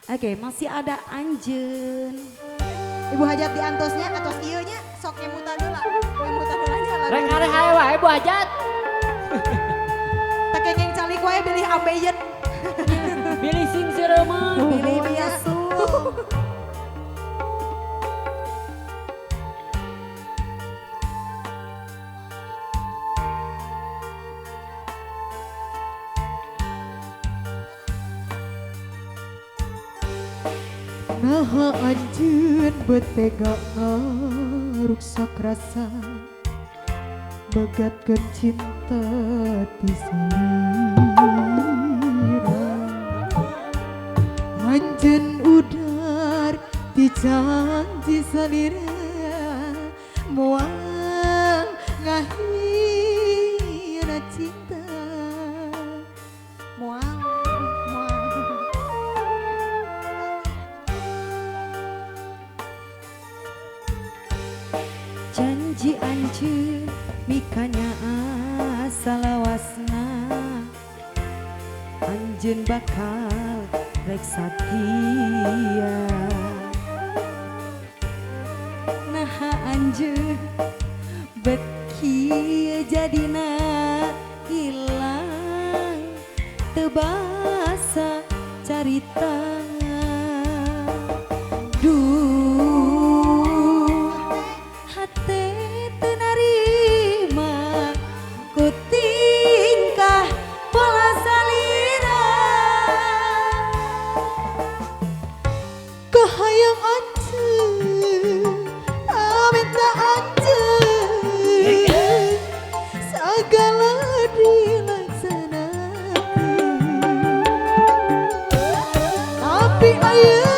Oke, masih ada Anjen. Ibu hajat di antosnya, atos ieu nya sok nyemutan heula. Nyemutan heula nya lagu. Rek arek ae wae Bu Hajat. Tak kenging calik wae bilih ambeien. Bilih sing seureumah. Bilih Nuhun ya, biasa. Su. Naha anjeun betega ngaruksak rasa begatkeun cinta ti salira anjeun udar ti janji salira moal ngahina cinta moal Janji Anjen mikanya salawasna Anjen bakal rek satia. Nah Anjen beki jadina hilang tebasa carita. Duh hate teu narima ku tingkah pola salira. kahayang anjeun aminta anjeun sagala dilaksanakeun tapi ayeuna